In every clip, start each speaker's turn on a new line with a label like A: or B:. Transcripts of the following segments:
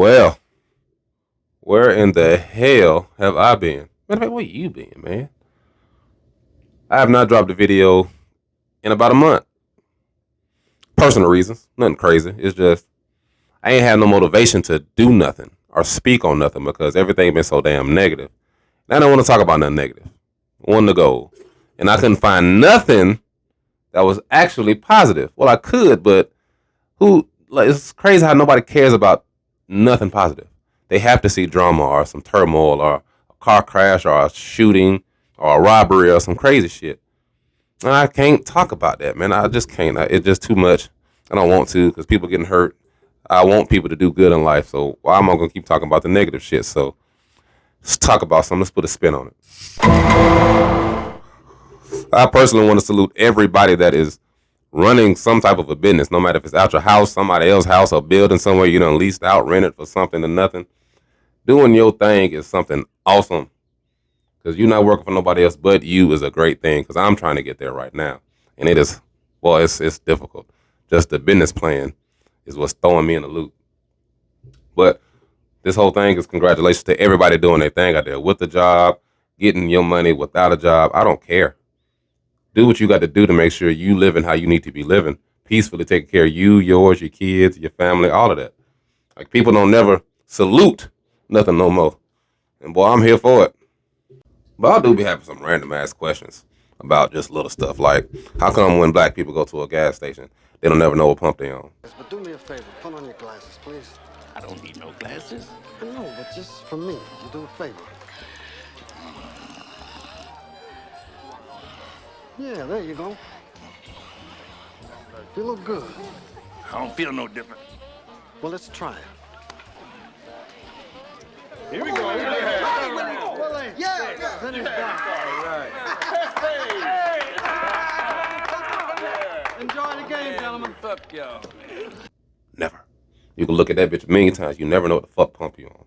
A: Well, where in the hell have I been? Matter of fact, where you been, man? I have not dropped a video in about a month. Personal reasons, nothing crazy. It's just I ain't had no motivation to do nothing or speak on nothing because everything been so damn negative. And I don't want to talk about nothing negative. One to go, and I couldn't find nothing that was actually positive. Well, I could, but who? Like, it's crazy how nobody cares about nothing positive. They have to see drama or some turmoil or a car crash or a shooting or a robbery or some crazy shit. And I can't talk about that, man. I just can't. It's just too much. I don't want to because people getting hurt. I want people to do good in life. So why am I gonna keep talking about the negative shit? So let's talk about something. Let's put a spin on it. I personally want to salute everybody that is running some type of a business, no matter if it's out your house, somebody else's house, or building somewhere you done leased out, rented for something to nothing. Doing your thing is something awesome because you're not working for nobody else but you is a great thing because I'm trying to get there right now. And it is, well, it's difficult. Just the business plan is what's throwing me in the loop. But this whole thing is congratulations to everybody doing their thing out there with a job, getting your money without a job. I don't care. Do what you got to do to make sure you living how you need to be living, peacefully taking care of you, yours, your kids, your family, all of that. Like people don't never salute nothing no more. And boy, I'm here for it. But I do be having some random ass questions about just little stuff like how come when black people go to a gas station, they don't never know what pump they on?
B: But do me a favor, put on your glasses, please.
C: I don't need no glasses.
B: I know, but just for me, you do a favor. Yeah, there you go. You look good.
C: I don't feel no different.
B: Well, let's try it.
C: Here we go.
B: Yeah. Then he's back. Enjoy the game, gentlemen.
C: Fuck y'all.
A: Never. You can look at that bitch a million times. You never know what the fuck pump you on.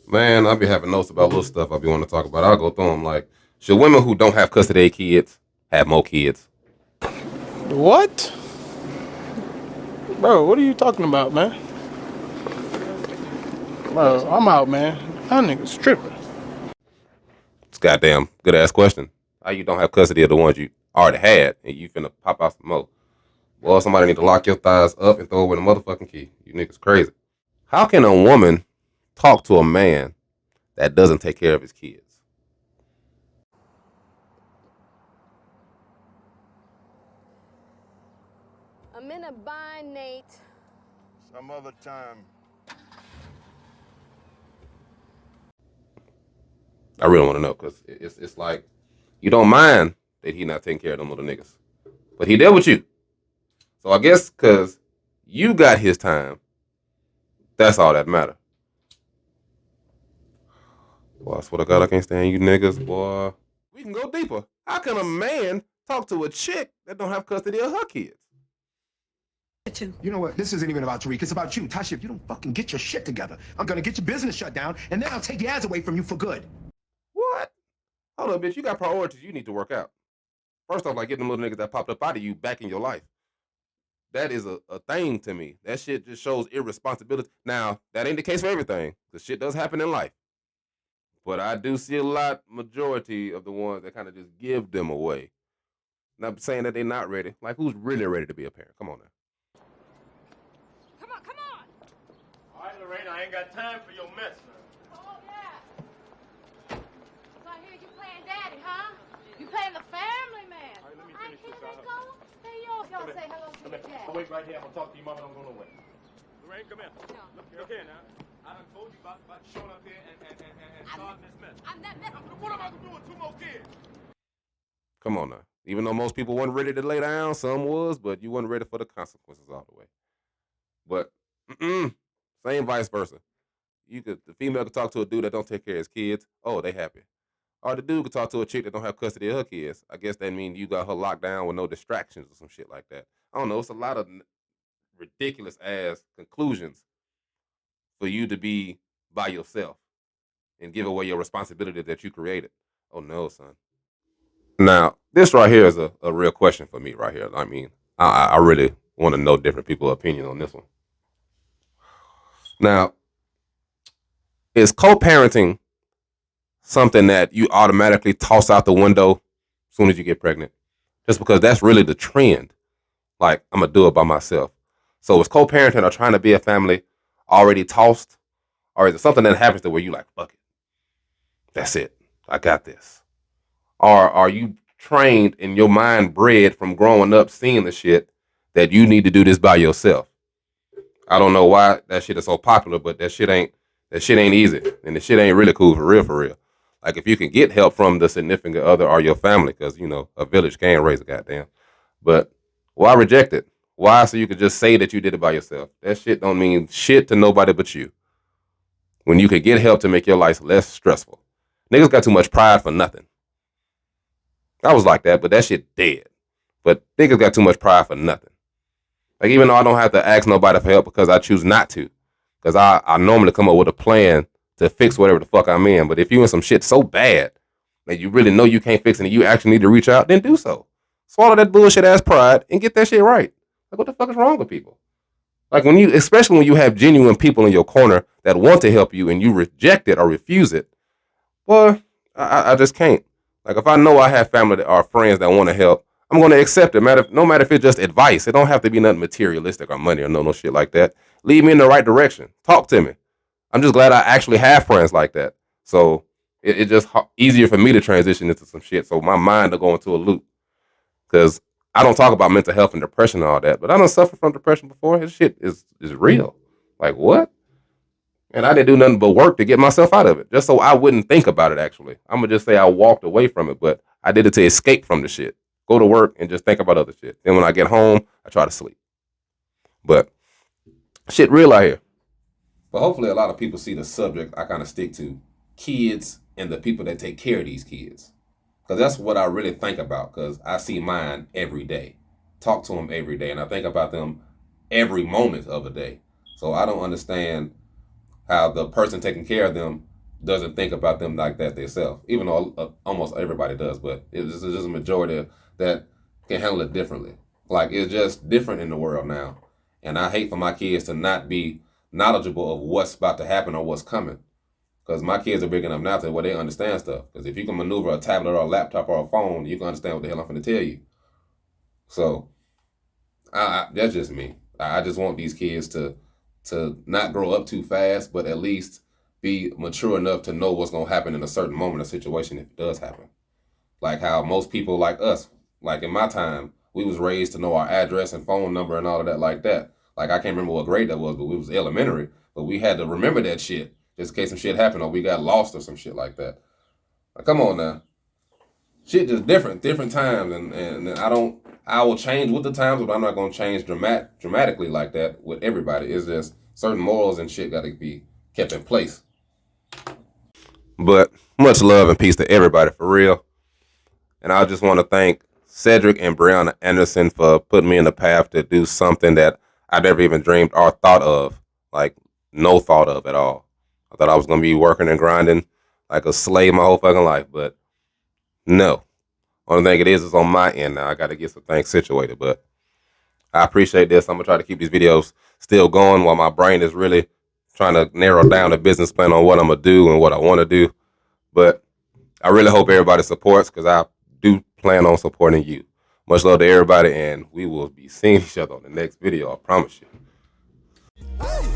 A: Man, I be having notes about little stuff I be wanting to talk about. I'll go through them like, should women who don't have custody of kids have more kids?
D: What? Bro, what are you talking about, man? Bro, I'm out, man. That nigga's tripping.
A: It's a goddamn good ass question. How you don't have custody of the ones you already had and you finna pop out some more? Well, somebody need to lock your thighs up and throw away the motherfucking key. You niggas crazy. How can a woman talk to a man that doesn't take care of his kids?
E: I'm in a bind, Nate.
F: Some other time.
A: I really want to know because it's like you don't mind that he not taking care of them little niggas, but he there with you. So I guess because you got his time, that's all that matter. Boy, I swear to God, I can't stand you niggas, boy. We can go deeper. How can a man talk to a chick that don't have custody of her kids?
G: You know what? This isn't even about Tariq. It's about you. Tasha, if you don't fucking get your shit together, I'm gonna get your business shut down, and then I'll take the ads away from you for good.
A: What? Hold up, bitch. You got priorities you need to work out. First off, like getting them little niggas that popped up out of you back in your life. That is a thing to me. That shit just shows irresponsibility. Now, that ain't the case for everything, because shit does happen in life. But I do see a majority of the ones that kind of just give them away. Not saying that they're not ready. Like, who's really ready to be a parent? Come on now.
E: Come on.
F: All right, Lorraine, I ain't got time for your mess, man.
E: Oh, yeah. So I hear you playing daddy, huh? You playing the family man.
F: All right, let me
E: I
F: finish
E: can't
F: this
E: let
F: out.
E: go. Stay yours. Go say hello to
F: Come
E: your
F: here.
E: dad.
F: I'll wait right here. I'm gonna talk to your mama. Don't go nowhere. Lorraine, come here. Look here now. I done told you about showing up here and starting this mess.
E: I'm not messing.
F: What am I gonna do with two more kids?
A: Come on now. Even though most people weren't ready to lay down, some was, but you wasn't ready for the consequences all the way. But same vice versa. The female could talk to a dude that don't take care of his kids. Oh, they happy. Or the dude could talk to a chick that don't have custody of her kids. I guess that means you got her locked down with no distractions or some shit like that. I don't know. It's a lot of ridiculous ass conclusions for you to be by yourself and give away your responsibility that you created. Oh no, son. Now, this right here is a real question for me right here. I mean, I really want to know different people's opinion on this one. Now, Is co-parenting something that you automatically toss out the window as soon as you get pregnant? Just because that's really the trend. Like, I'm going to do it by myself. So is co-parenting or trying to be a family already tossed? Or is it something that happens to where you like, fuck it. That's it. I got this. Or are you trained in your mind bred from growing up seeing the shit that you need to do this by yourself? I don't know why that shit is so popular, but that shit ain't easy. And the shit ain't really cool for real, for real. Like, if you can get help from the significant other or your family, because, you know, a village can't raise a goddamn. But why reject it? Why? So you could just say that you did it by yourself. That shit don't mean shit to nobody but you. When you could get help to make your life less stressful. Niggas got too much pride for nothing. I was like that, but that shit dead. But niggas got too much pride for nothing. Like, even though I don't have to ask nobody for help because I choose not to. Because I normally come up with a plan to fix whatever the fuck I'm in. But if you in some shit so bad that you really know you can't fix it and you actually need to reach out, then do so. Swallow that bullshit ass pride and get that shit right. Like, what the fuck is wrong with people? Like, especially when you have genuine people in your corner that want to help you and you reject it or refuse it, well, I just can't. Like, if I know I have family or friends that want to help, I'm going to accept it. No matter if it's just advice. It don't have to be nothing materialistic or money or no shit like that. Lead me in the right direction. Talk to me. I'm just glad I actually have friends like that. So it's just easier for me to transition into some shit so my mind will go into a loop. Because I don't talk about mental health and depression and all that, but I don't suffer from depression before. This shit is real. Like, what? And I didn't do nothing but work to get myself out of it, just so I wouldn't think about it, actually. I'm going to just say I walked away from it, but I did it to escape from the shit. Go to work and just think about other shit. Then when I get home, I try to sleep. But shit real out here. But hopefully a lot of people see the subject I kind of stick to. Kids and the people that take care of these kids. Because that's what I really think about, because I see mine every day. Talk to them every day, and I think about them every moment of the day. So I don't understand how the person taking care of them doesn't think about them like that themselves, even though almost everybody does, but it's just a majority that can handle it differently. Like, it's just different in the world now. And I hate for my kids to not be knowledgeable of what's about to happen or what's coming. Because my kids are big enough now to where they understand stuff. Because if you can maneuver a tablet or a laptop or a phone, you can understand what the hell I'm going to tell you. So, that's just me. I just want these kids to not grow up too fast, but at least be mature enough to know what's going to happen in a certain moment or situation if it does happen. Like how most people like us, like in my time, we was raised to know our address and phone number and all of that like that. Like, I can't remember what grade that was, but we was elementary. But we had to remember that shit just in case some shit happened or we got lost or some shit like that. Like, come on now. Shit just different times. And I will change with the times, but I'm not going to change dramatically like that with everybody. It's just certain morals and shit got to be kept in place. But much love and peace to everybody, for real. And I just want to thank Cedric and Brianna Anderson for putting me in the path to do something that I never even dreamed or thought of. Like, no thought of at all. I thought I was going to be working and grinding like a slave my whole fucking life, but no. Only thing it is on my end now. I got to get some things situated, but I appreciate this. I'm going to try to keep these videos still going while my brain is really trying to narrow down a business plan on what I'm going to do and what I want to do. But I really hope everybody supports, because I do plan on supporting you. Much love to everybody, and we will be seeing each other on the next video. I promise you.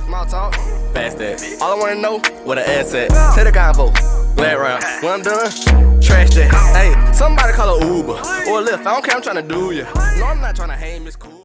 H: Small talk, fast that. All I wanna know, what an ass at. Say the convo, glad round. When I'm done, trash that. Hey, somebody call a Uber or a Lyft. I don't care, I'm tryna do ya. No, I'm not tryna hang this cool.